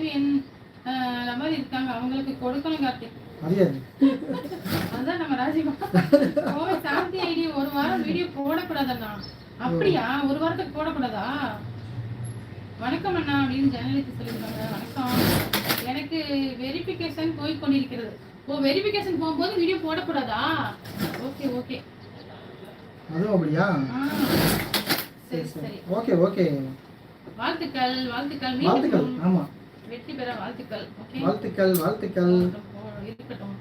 மனைவி மாதிரி இருக்காங்க, அவங்களுக்கு கொடுக்கணும் கார்த்திக். அதுதான் நம்ம ராஜிமா சாந்தி ஐடி ஒரு வாரம் வீடியோ போடக்கூடாதண்ணா. அப்படியா? ஒரு வாரத்துக்கு போடக்கூடாதா? வணக்கம் அண்ணா அப்படின்னு ஜெனலித்து சொல்லியிருக்காங்க. வணக்கம். எனக்கு வெரிஃபிகேஷன் போய் கொண்டிருக்கிறது. ஓ, வெரிஃபிகேஷன் போகும்போது வீடியோ போடக்கூடாதா? Okay okay. அதுவும் அப்படியா? சரி சரி. Okay okay. வாழ்த்துக்கள் வாழ்த்துக்கள். வாழ்த்துக்கள். ஆமா, வெற்றி பெற வாழ்த்துக்கள். ஓகே, வாழ்த்துக்கள் வாழ்த்துக்கள். இருக்கட்டும்.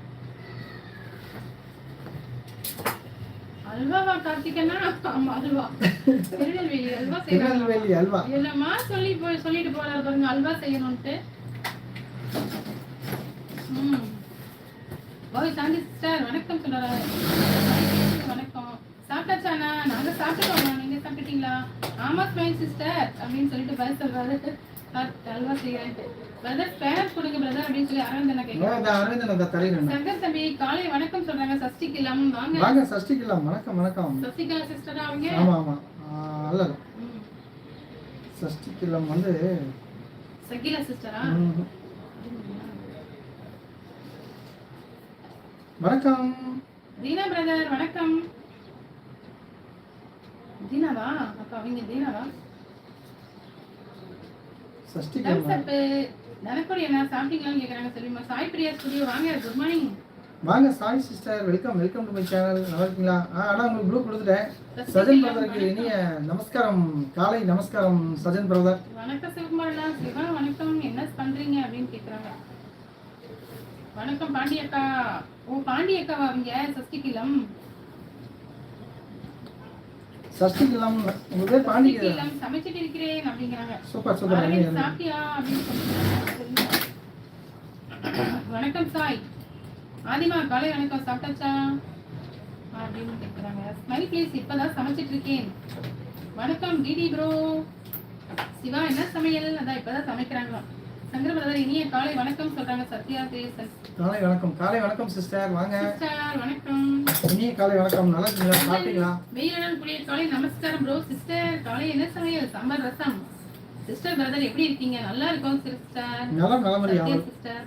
அல்வாவா கார்த்திகனா? ஆமா, அல்வா. திருநெல்வேலி அல்வா செய்யறாங்க. திருநெல்வேலி அல்வா என்னமா சொல்லிட்டு போறாரு பாருங்க, அல்வா செய்யணும்ட்டு. ஓய் சாந்தி சிஸ்டர் வணக்கம் சொல்றாரு. வணக்கம். சாப்பிட்டாச்சாண்ணா? நாங்க சாப்பிட்டோம். நீங்க சாப்பிட்டீங்களா? ஆமா ஸ்மைல் சிஸ்டர் அப்படின்னு சொல்லிட்டு பதில் சொல்றாரு. அல்வா செய்யறேன்ட்டு. பிரதர் பேரண்ட் கொடுங்க பிரதர் அப்படின்னு சொல்லி அரவிந்தனை கேட்கிறாங்க. சங்கர் தம்பி காலை வணக்கம் சொல்றாங்க. சஷ்டிகிலம் வாங்க. வாங்க சஷ்டிகிலம். வணக்கம் வணக்கம். சஷ்டிகலா சிஸ்டர் அவங்க. ஆமா ஆமா. அல்ல சஷ்டிகிலம் வந்து சகிலா சிஸ்டரா? வணக்கம். தீனா பிரதர் வணக்கம். தீனாவா? அப்ப அவங்க தீனாவா? சஷ்டிகிலம். நரக்கோடி என்ன சாப்பிட்டீங்களான்னு கேக்குறாங்க. செல்விமா. சாய் பிரியா ஸ்டுடியோ வாங்க. Good morning. வாங்க Sai sister, welcome welcome to my channel. நல்லா இருக்கீங்களா? ஆனா உங்களுக்கு ப்ளூ கொடுத்துட்டேன். சஜன் பிரதருக்கு இனிய நமஸ்காரம், காலை நமஸ்காரம் சஜன் பிரதர். வணக்கம் சிவகுமாரா. சிவா வணக்கம். என்ன பண்றீங்க அப்படின்னு கேக்குறாங்க. வணக்கம் பாண்டி அக்கா. ஓ, பாண்டி அக்காவா அவங்க? சஷ்டிகிலம். சஷ்டிகிலம் உங்க பேர் பாண்டி? சமைச்சிட்டு இருக்கிறேன் அப்படிங்கறாங்க. Super super. சாப்பிட்டியா அப்படின்னு சொல்லுங்க. வணக்கம் சாய். ஆதிமா காலை வணக்கம். சாப்பிட்டாச்சா அப்படின்னு கேக்குறாங்க. Smile please. இப்பதான் சமைச்சிட்டு இருக்கேன். வணக்கம் டிடி ப்ரோ. சிவா என்ன சமையல்? அதான் இப்பதான் சமைக்கிறாங்க. சங்கர பிரதர் இனிய காலை வணக்கம் சொல்றாங்க. சத்யா கிரியேஷன். காலை வணக்கம். காலை வணக்கம் சிஸ்டர். வாங்க சிஸ்டர் வணக்கம். இனிய காலை வணக்கம். நல்லா இருக்கீங்களா? சாப்பிட்டீங்களா? வெயிலன் புளிய காலை நமஸ்காரம் ப்ரோ. சிஸ்டர் காலை என்ன சமையல்? சாம்பார் ரசம். சிஸ்டர் பிரதர் எப்படி இருக்கீங்க? நல்லா இருக்கோம் சிஸ்டர். நலமறியா சிஸ்டர்.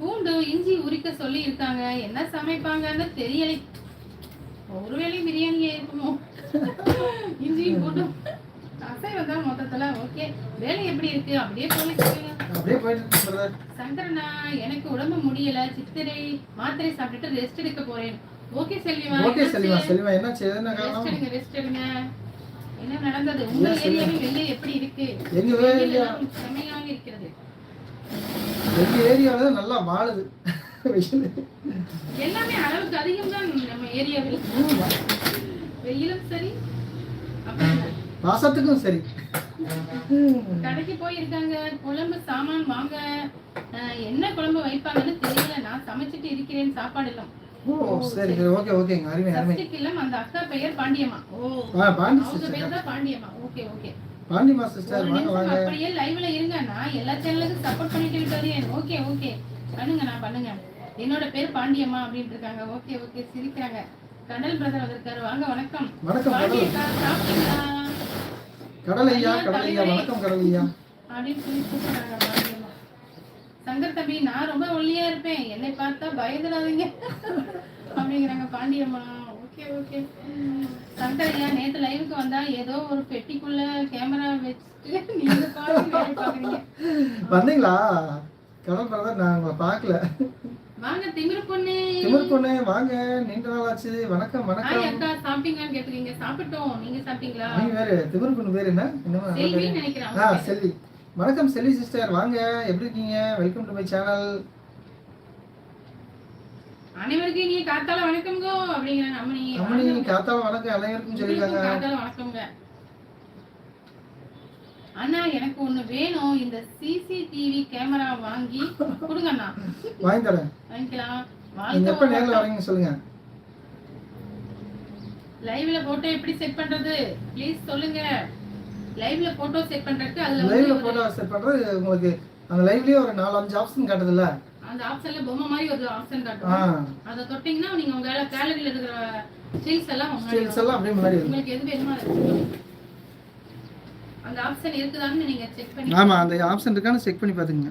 பூண்டு இஞ்சி உரிக்க சொல்லி இருக்காங்க. என்ன சமைப்பாங்கன்னு தெரியலை. ஒருவேளை பிரியாணியே இருக்குமோ? இஞ்சி பூண்டு அசைவம் தான் மொத்தத்துல. ஓகே, வேலை எப்படி இருக்கு? அப்படியே போயிட்டு பிரதர். சங்கரனா எனக்கு உடம்பு முடியல, சித்திரை மாத்திரை சாப்பிட்டுட்டு ரெஸ்ட் எடுக்க போறேன். ஓகே செல்விமா. ஓகே செல்விமா. செல்விமா என்னாச்சு? என்ன காரணம்? ரெஸ்ட் எடுங்க. என்ன நடந்தது? உங்க ஏரியாவில் வெள்ளை எப்படி இருக்கு? எங்க ஏரியா செமையாக இருக்கிறது. எங்க ஏரியால நல்லா வாழுது. எல்லாமே அளவுக்கு அதிகம் தான் நம்ம ஏரியாவில். வெயிலும் சரி, வாசத்துக்கும் சரி. கடைக்கு போயிருக்காங்க. குழம்பு சாமான் வாங்க. என்ன குழம்பு வைப்பாங்கன்னு தெரியல. நான் சமைச்சிட்டு இருக்கிறேன். சாப்பாடு எல்லாம். ஓ சரி சரி. ஓகே ஓகேங்க. அருமை அருமை. சஷ்டிகிலம் அந்த அக்கா பெயர் பாண்டியம்மா. ஓ பாண்டி அவங்க பேர் தான் பாண்டியம்மா. Okay okay. பாண்டிமா சிஸ்டர் வாங்க வாங்க. அப்படியே லைவ்ல இருங்க. நான் எல்லா சேனலுக்கும் சப்போர்ட் பண்ணிட்டு இருக்கேன். Okay okay. பண்ணுங்க நான் பண்ணுங்க. என்னோட பேர் பாண்டியம்மா அப்படின்னு இருக்காங்க. Okay okay. சிரிக்கிறாங்க. கடல் பிரதர் வந்திருக்காரு. வாங்க வணக்கம். வணக்கம் பாண்டியக்கா. சாப்பிட்டீங்களா? கடலையா கடலையா. வணக்கம் கடலையா அப்படின்னு சொல்லி கூப்பிடுறாங்க பாண்டியம்மா. சங்கர் தம்பி நான் ரொம்ப ஒல்லியா இருப்பேன், என்னை பார்த்தா பயந்துடாதீங்க அப்படிங்கிறாங்க பாண்டியம்மா. Okay okay. சங்கரையா நேத்து லைவுக்கு வந்தா ஏதோ ஒரு பெட்டிக்குள்ள கேமரா வச்சுட்டு நீங்க பாக்குறீங்க. வந்தீங்களா கடல் பிரதர்? நான் உங்களை பார்க்கல. வாங்க திமிரு பொண்ணு. திமிரு பொண்ணு வாங்க. நீண்ட நாள் ஆச்சு. வணக்கம் வணக்கம். அக்கா சாப்பிட்டீங்களான்னு கேக்குறீங்க. சாப்பிட்டோம். நீங்க சாப்பிட்டீங்களா? நீங்க வேற திமிரு பொண்ணு பேர் என்ன? செல்வி நினைக்கிறேன். செல்வி. வணக்கம் செல்வி சிஸ்டர். வாங்க. எப்படி இருக்கீங்க? Welcome to my channel. அனைவருக்கும் இனிய காத்தால வணக்கம்கோ அப்படிங்கறாங்க. அம்மணி காத்தால வணக்கம் அனைவருக்கும் சொல்லிருக்காங்க. காத்தால வணக்கம்ங்க. அண்ணா எனக்கு ஒண்ணு வேணும். இந்த சிசிடிவி கேமரா வாங்கி கொடுங்க அண்ணா. வாங்கி தரேன். வாங்கிக்கலாம். நீங்க எப்ப நேர்ல வரீங்க சொல்லுங்க. லைவ்ல போட்டோ எப்படி செட் பண்றது ப்ளீஸ் சொல்லுங்க. லைவ்ல போட்டோ செட் பண்றதுக்கு அதுல லைவ்ல போட்டோ செட் பண்றது உங்களுக்கு அந்த லைவ்லயே ஒரு 4-5 ஆப்ஷன் காட்டுதுல. அந்த ஆப்ஷன்ல பொம்மை மாதிரி ஒரு ஆப்ஷன் காட்டும். அத தொட்டிங்கனா நீங்க உங்க கேலரியில இருக்கிற ஸ்டில்ஸ் எல்லாம் அப்படியே முன்னாடி வரும். உங்களுக்கு எது வேணுமோ அந்த ஆப்ஷன் இருக்குதான்னு நீங்க செக் பண்ணி. ஆமா அந்த ஆப்ஷன் இருக்கான்னு செக் பண்ணி பாத்துங்க.